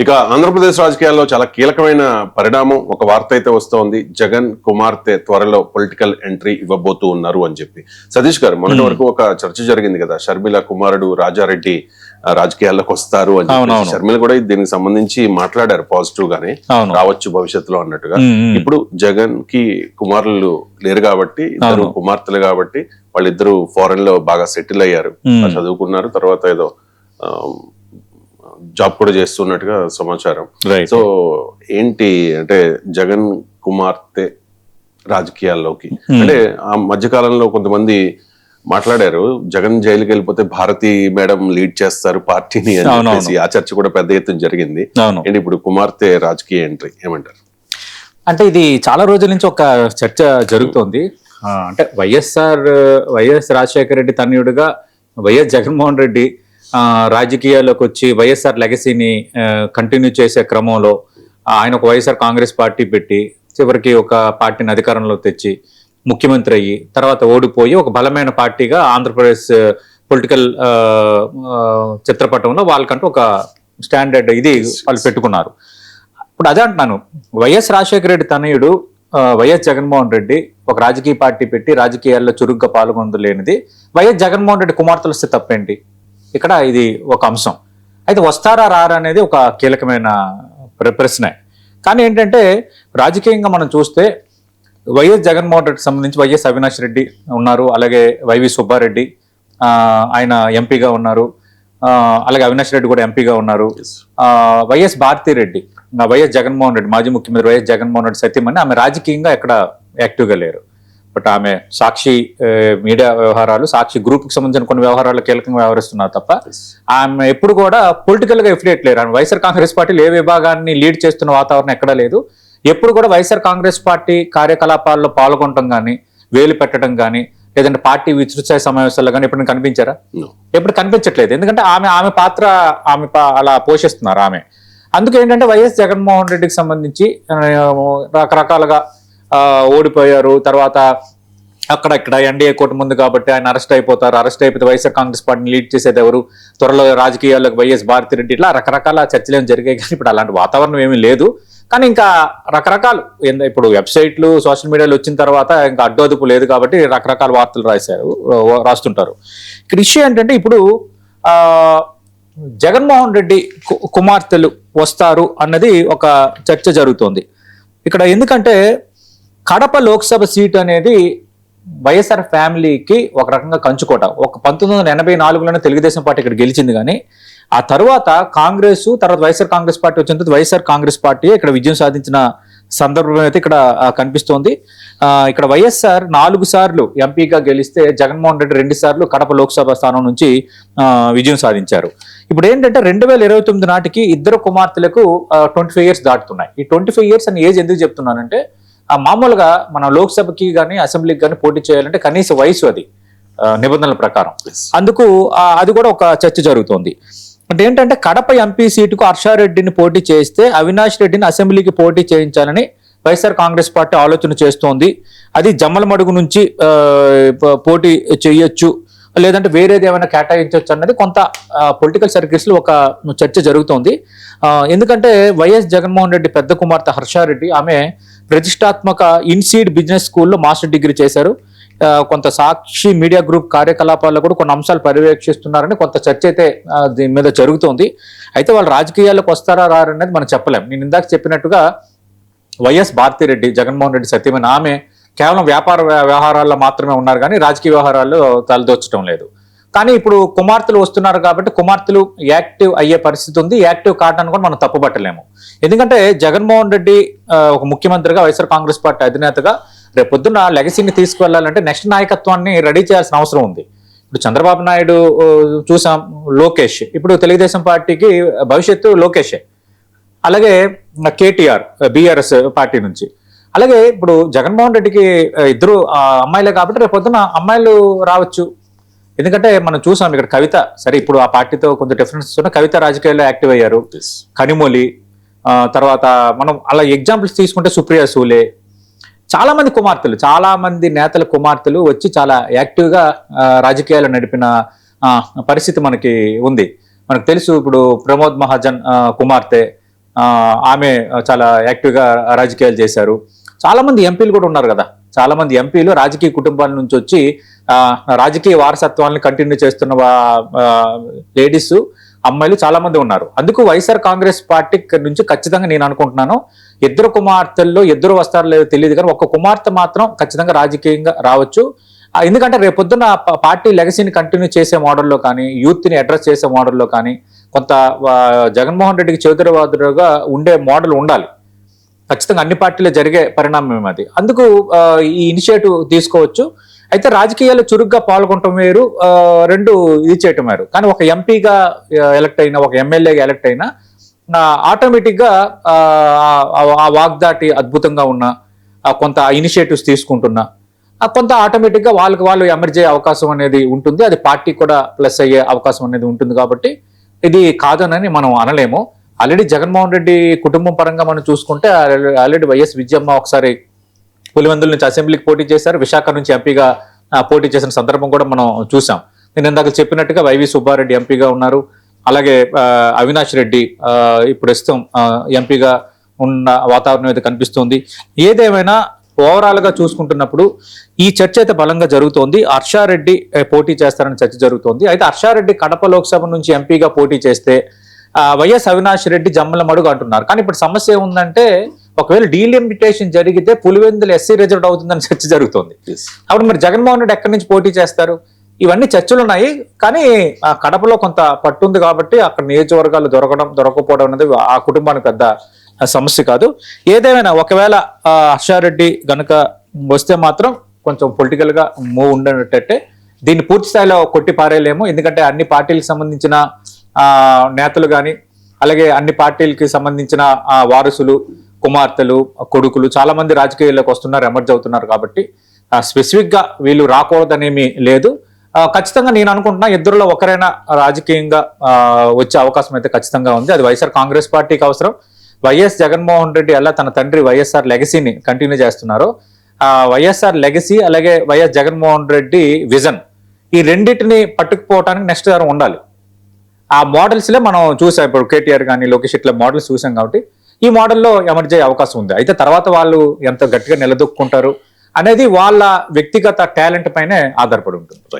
ఇక ఆంధ్రప్రదేశ్ రాజకీయాల్లో చాలా కీలకమైన పరిణామం ఒక వార్త అయితే వస్తోంది. జగన్ కుమార్తె త్వరలో పొలిటికల్ ఎంట్రీ ఇవ్వబోతూ ఉన్నారు అని చెప్పి. సతీష్ గారు, మొన్నటి వరకు ఒక చర్చ జరిగింది కదా, షర్మిల కుమారుడు రాజారెడ్డి రాజకీయాల్లోకి వస్తారు అని చెప్పి. షర్మిల కూడా దీనికి సంబంధించి మాట్లాడారు, పాజిటివ్ గానే రావచ్చు భవిష్యత్తులో అన్నట్టుగా. ఇప్పుడు జగన్ కి కుమారులు లేరు కాబట్టి, ఇద్దరు కుమార్తెలు కాబట్టి, వాళ్ళిద్దరు ఫారెన్ లో బాగా సెటిల్ అయ్యారు, చదువుకున్నారు, తర్వాత ఏదో జాబ్ కూడా చేస్తున్నట్టుగా సమాచారం. సో ఏంటి అంటే జగన్ కుమార్తె రాజకీయాల్లోకి అంటే ఆ మధ్యకాలంలో కొంతమంది మాట్లాడారు, జగన్ జైలుకి వెళ్ళిపోతే భారతి మేడం లీడ్ చేస్తారు పార్టీని అని చెప్పేసి. ఆ చర్చ కూడా పెద్ద ఎత్తున జరిగింది. ఏంటి ఇప్పుడు కుమార్తె రాజకీయ ఎంట్రీ ఏమంటారు? అంటే ఇది చాలా రోజుల నుంచి ఒక చర్చ జరుగుతోంది. అంటే వైఎస్ రాజశేఖర రెడ్డి తనయుడుగా వైఎస్ జగన్మోహన్ రెడ్డి రాజకీయాల్లోకి వచ్చి వైఎస్ఆర్ లెగసీని కంటిన్యూ చేసే క్రమంలో ఆయన ఒక వైఎస్ఆర్ కాంగ్రెస్ పార్టీ పెట్టి చివరికి ఒక పార్టీని అధికారంలో తెచ్చి ముఖ్యమంత్రి అయ్యి తర్వాత ఓడిపోయి ఒక బలమైన పార్టీగా ఆంధ్రప్రదేశ్ పొలిటికల్ చిత్రపటంలో వాళ్ళకంటూ ఒక స్టాండర్డ్ ఇది వాళ్ళు పెట్టుకున్నారు. ఇప్పుడు అదే అంటున్నాను, వైఎస్ రాజశేఖర రెడ్డి తనయుడు వైఎస్ జగన్మోహన్ రెడ్డి ఒక రాజకీయ పార్టీ పెట్టి రాజకీయాల్లో చురుగ్గా పాల్గొనలేనిది వైఎస్ జగన్మోహన్ రెడ్డి కుమార్తెలు వస్తే తప్పేంటి? ఇక్కడ ఇది ఒక అంశం. అయితే వస్తారా రారా అనేది ఒక కీలకమైన ప్రశ్న. కానీ ఏంటంటే రాజకీయంగా మనం చూస్తే వైఎస్ జగన్మోహన్ రెడ్డికి సంబంధించి వైఎస్ అవినాష్ రెడ్డి ఉన్నారు, అలాగే వైవి సుబ్బారెడ్డి ఆయన ఎంపీగా ఉన్నారు, అలాగే అవినాష్ రెడ్డి కూడా ఎంపీగా ఉన్నారు. వైఎస్ భారతిరెడ్డి వైఎస్ జగన్మోహన్ రెడ్డి మాజీ ముఖ్యమంత్రి వైఎస్ జగన్మోహన్ రెడ్డి సత్యమని ఆమె రాజకీయంగా ఎక్కడ యాక్టివ్గా లేరు. బట్ ఆమె సాక్షి మీడియా వ్యవహారాలు, సాక్షి గ్రూప్ కి సంబంధించిన కొన్ని వ్యవహారాలు కీలకంగా వ్యవహరిస్తున్నారు తప్ప ఆమె ఎప్పుడు కూడా పొలిటికల్ గా ఎఫిలియేట్ లేరు. ఆమె వైఎస్ఆర్ కాంగ్రెస్ పార్టీలు ఏ విభాగాన్ని లీడ్ చేస్తున్న వాతావరణం ఎక్కడా లేదు. ఎప్పుడు కూడా వైఎస్ఆర్ కాంగ్రెస్ పార్టీ కార్యకలాపాల్లో పాల్గొనడం కానీ, వేలు పెట్టడం కానీ, లేదంటే పార్టీ విస్తృత సమావేశాల్లో కానీ ఎప్పుడు కనిపించారా? ఎప్పుడు కనిపించట్లేదు. ఎందుకంటే ఆమె పాత్ర అలా పోషిస్తున్నారు ఆమె. అందుకే ఏంటంటే వైఎస్ జగన్మోహన్ రెడ్డికి సంబంధించి రకరకాలుగా ఓడిపోయారు, తర్వాత అక్కడ ఇక్కడ ఎన్డీఏ కూటమి ఉంది కాబట్టి ఆయన అరెస్ట్ అయిపోతారు, అరెస్ట్ అయిపోతే వైఎస్ఆర్ కాంగ్రెస్ పార్టీని లీడ్ చేసేది ఎవరు, త్వరలో రాజకీయాల్లోకి వైఎస్ భారతిరెడ్డి, ఇట్లా రకరకాల చర్చలు ఏమి జరిగాయి. కానీ ఇప్పుడు అలాంటి వాతావరణం ఏమీ లేదు. కానీ ఇంకా రకరకాలు ఇప్పుడు వెబ్సైట్లు సోషల్ మీడియాలో వచ్చిన తర్వాత ఇంకా అడ్డోదుపు లేదు కాబట్టి రకరకాల వార్తలు రాస్తుంటారు. ఇక్కడ ఇష్యూ ఏంటంటే ఇప్పుడు జగన్మోహన్ రెడ్డి కుమార్తెలు వస్తారు అన్నది ఒక చర్చ జరుగుతోంది ఇక్కడ. ఎందుకంటే కడప లోక్సభ సీట్ అనేది వైఎస్ఆర్ ఫ్యామిలీకి ఒక రకంగా కంచుకోట. ఒక 1984లోనే తెలుగుదేశం పార్టీ ఇక్కడ గెలిచింది, కానీ ఆ తర్వాత కాంగ్రెస్, తర్వాత వైఎస్ఆర్ కాంగ్రెస్ పార్టీ వచ్చిన తర్వాత వైఎస్ఆర్ కాంగ్రెస్ పార్టీ ఇక్కడ విజయం సాధించిన సందర్భం అయితే ఇక్కడ కనిపిస్తోంది. ఇక్కడ వైఎస్ఆర్ 4 సార్లు ఎంపీగా గెలిస్తే జగన్మోహన్ రెడ్డి 2 సార్లు కడప లోక్సభ స్థానం నుంచి విజయం సాధించారు. ఇప్పుడు ఏంటంటే 2029 నాటికి ఇద్దరు కుమార్తెలకు 25 ఇయర్స్ దాటుతున్నాయి. ఈ 25 ఇయర్స్ అని ఏజ్ ఎందుకు చెప్తున్నానంటే మామూలుగా మనం లోక్సభకి కానీ అసెంబ్లీకి కానీ పోటీ చేయాలంటే కనీస వయసు అది నిబంధనల ప్రకారం. అందుకు అది కూడా ఒక చర్చ జరుగుతోంది. అంటే ఏంటంటే కడప ఎంపీ సీటుకు హర్షారెడ్డిని పోటీ చేస్తే అవినాష్ రెడ్డిని అసెంబ్లీకి పోటీ చేయించాలని వైఎస్ఆర్ కాంగ్రెస్ పార్టీ ఆలోచన చేస్తోంది. అది జమ్మలమడుగు నుంచి పోటీ చేయొచ్చు, లేదంటే వేరేది ఏమైనా కేటాయించవచ్చు అన్నది కొంత పొలిటికల్ సర్కిల్స్ లో ఒక చర్చ జరుగుతోంది. ఎందుకంటే వైఎస్ జగన్మోహన్ రెడ్డి పెద్ద కుమార్తె హర్షారెడ్డి ఆమె ప్రతిష్టాత్మక ఇన్సీడ్ బిజినెస్ స్కూల్లో మాస్టర్ డిగ్రీ చేశారు. కొంత సాక్షి మీడియా గ్రూప్ కార్యకలాపాల్లో కూడా కొన్ని అంశాలు పర్యవేక్షిస్తున్నారని కొంత చర్చ అయితే దీని మీద జరుగుతోంది. అయితే వాళ్ళు రాజకీయాల్లోకి వస్తారా రారనేది మనం చెప్పలేం. నేను ఇందాక చెప్పినట్టుగా వైఎస్ భారతిరెడ్డి జగన్మోహన్ రెడ్డి సత్యమైన ఆమె కేవలం వ్యాపార వ్యవహారాల్లో మాత్రమే ఉన్నారు, కానీ రాజకీయ వ్యవహారాల్లో తలదొచ్చడం లేదు. కానీ ఇప్పుడు కుమార్తెలు వస్తున్నారు కాబట్టి కుమార్తెలు యాక్టివ్ అయ్యే పరిస్థితి ఉంది. యాక్టివ్ కావడానికి కూడా మనం తప్పుపట్టలేము. ఎందుకంటే జగన్మోహన్ రెడ్డి ఒక ముఖ్యమంత్రిగా వైఎస్ఆర్ కాంగ్రెస్ పార్టీ అధినేతగా రేపు పొద్దున్న లెగసీని తీసుకువెళ్లాలంటే నెక్స్ట్ నాయకత్వాన్ని రెడీ చేయాల్సిన అవసరం ఉంది. ఇప్పుడు చంద్రబాబు నాయుడు చూసాం, లోకేష్, ఇప్పుడు తెలుగుదేశం పార్టీకి భవిష్యత్తు లోకేషే, అలాగే కేటీఆర్ బీఆర్ఎస్ పార్టీ నుంచి, అలాగే ఇప్పుడు జగన్మోహన్ రెడ్డికి ఇద్దరు అమ్మాయిలే కాబట్టి రేపు పొద్దున అమ్మాయిలు రావచ్చు. ఎందుకంటే మనం చూసాం ఇక్కడ కవిత, సరే ఇప్పుడు ఆ పార్టీతో కొంత డిఫరెన్స్ ఉన్న కవిత రాజకీయాల్లో యాక్టివ్ అయ్యారు, కనిమొలి, తర్వాత మనం అలా ఎగ్జాంపుల్స్ తీసుకుంటే సుప్రియా సూలే, చాలా మంది కుమార్తెలు, చాలా మంది నేతల కుమార్తెలు వచ్చి చాలా యాక్టివ్గా రాజకీయాలు నడిపిన పరిస్థితి మనకి ఉంది. మనకు తెలుసు ఇప్పుడు ప్రమోద్ మహాజన్ కుమార్తె, ఆమె చాలా యాక్టివ్గా రాజకీయాలు చేశారు. చాలా మంది ఎంపీలు కూడా ఉన్నారు కదా, చాలా మంది ఎంపీలు రాజకీయ కుటుంబాల నుంచి వచ్చి రాజకీయ వారసత్వాన్ని కంటిన్యూ చేస్తున్న లేడీస్, అమ్మాయిలు చాలా మంది ఉన్నారు. అందుకు వైఎస్ఆర్ కాంగ్రెస్ పార్టీ నుంచి ఖచ్చితంగా నేను అనుకుంటున్నాను, ఇద్దరు కుమార్తెల్లో ఇద్దరు వస్తారో లేదో తెలియదు కానీ ఒక్క కుమార్తె మాత్రం ఖచ్చితంగా రాజకీయంగా రావచ్చు. ఎందుకంటే రేపొద్దున పార్టీ లెగసీని కంటిన్యూ చేసే మోడల్లో కానీ, యూత్ని అడ్రస్ చేసే మోడల్లో కానీ కొంత జగన్మోహన్ రెడ్డికి చేదురవాదులుగా ఉండే మోడల్ ఉండాలి. ఖచ్చితంగా అన్ని పార్టీలో జరిగే పరిణామం అది. అందుకు ఈ ఇనిషియేటివ్ తీసుకోవచ్చు. అయితే రాజకీయాల్లో చురుగ్గా పాల్గొనటం వేరు, రెండు ఇది చేయటం వేరు. కానీ ఒక ఎంపీగా ఎలక్ట్ అయినా, ఒక ఎమ్మెల్యేగా ఎలక్ట్ అయినా ఆటోమేటిక్గా ఆ వాగ్దాటి అద్భుతంగా ఉన్న, కొంత ఇనిషియేటివ్స్ తీసుకుంటున్నా, కొంత ఆటోమేటిక్గా వాళ్ళు ఎమర్జ్ అయ్యే అవకాశం అనేది ఉంటుంది. అది పార్టీ కూడా ప్లస్ అయ్యే అవకాశం అనేది ఉంటుంది. కాబట్టి ఇది కాదనని మనం అనలేము. ఆల్రెడీ జగన్మోహన్ రెడ్డి కుటుంబం పరంగా మనం చూసుకుంటే ఆల్రెడీ వైఎస్ విజయమ్మ ఒకసారి పులివెందుల నుంచి అసెంబ్లీకి పోటీ చేశారు, విశాఖ నుంచి ఎంపీగా పోటీ చేసిన సందర్భం కూడా మనం చూసాం. నేను ఇందాక చెప్పినట్టుగా వైవి సుబ్బారెడ్డి ఎంపీగా ఉన్నారు. అలాగే అవినాష్ రెడ్డి ఇప్పుడు ప్రస్తుతం ఎంపీగా ఉన్న వాతావరణం అయితే కనిపిస్తుంది. ఏదేమైనా ఓవరాల్ గా చూసుకుంటున్నప్పుడు ఈ చర్చ అయితే బలంగా జరుగుతోంది. హర్షారెడ్డి పోటీ చేస్తారని చర్చ జరుగుతోంది. అయితే హర్షారెడ్డి కడప లోక్సభ నుంచి ఎంపీగా పోటీ చేస్తే వైఎస్ అవినాష్ రెడ్డి జమ్మల మడుగు అంటున్నారు. కానీ ఇప్పుడు సమస్య ఏముందంటే, ఒకవేళ డీలిమిటేషన్ జరిగితే పులివెందులు ఎస్సీ రిజర్వ్ అవుతుందని చర్చ జరుగుతోంది. అప్పుడు మరి జగన్మోహన్ రెడ్డి ఎక్కడి నుంచి పోటీ చేస్తారు? ఇవన్నీ చర్చలు ఉన్నాయి. కానీ కడపలో కొంత పట్టుంది కాబట్టి అక్కడ నియోజకవర్గాలు దొరకపోవడం అనేది ఆ కుటుంబానికి పెద్ద సమస్య కాదు. ఏదేమైనా ఒకవేళ హర్షారెడ్డి గనక వస్తే మాత్రం కొంచెం పొలిటికల్ గా మూవ్ ఉండేటట్టే. దీన్ని పూర్తి స్థాయిలో కొట్టి పారేయలేము. ఎందుకంటే అన్ని పార్టీలకు సంబంధించిన నేతలు కానీ, అలాగే అన్ని పార్టీలకి సంబంధించిన వారసులు, కుమార్తెలు, కొడుకులు చాలా మంది రాజకీయాల్లోకి వస్తున్నారు, ఎమర్జ్ అవుతున్నారు. కాబట్టి స్పెసిఫిక్ గా వీళ్ళు రాకూడదనేమి లేదు. ఖచ్చితంగా నేను అనుకుంటున్నా ఇద్దరులో ఒకరైనా రాజకీయంగా వచ్చే అవకాశం అయితే ఖచ్చితంగా ఉంది. అది వైఎస్ఆర్ కాంగ్రెస్ పార్టీకి అవసరం. వైఎస్ జగన్మోహన్ రెడ్డి అలా తన తండ్రి వైఎస్ఆర్ లెగసీని కంటిన్యూ చేస్తున్నారు. వైఎస్ఆర్ లెగసీ అలాగే వైఎస్ జగన్మోహన్ రెడ్డి విజన్, ఈ రెండింటిని పట్టుకుపోవడానికి నెక్స్ట్ తరం ఉండాలి. ఆ మోడల్స్లే మనం చూసాం. ఇప్పుడు కేటీఆర్ కానీ లోకేష్ ఇట్లా మోడల్స్ చూసాం. కాబట్టి ఈ మోడల్లో ఎమర్జ్ అయ్యే అవకాశం ఉంది. అయితే తర్వాత వాళ్ళు ఎంత గట్టిగా నిలదొక్కుంటారు అనేది వాళ్ళ వ్యక్తిగత టాలెంట్ పైనే ఆధారపడి ఉంటుంది.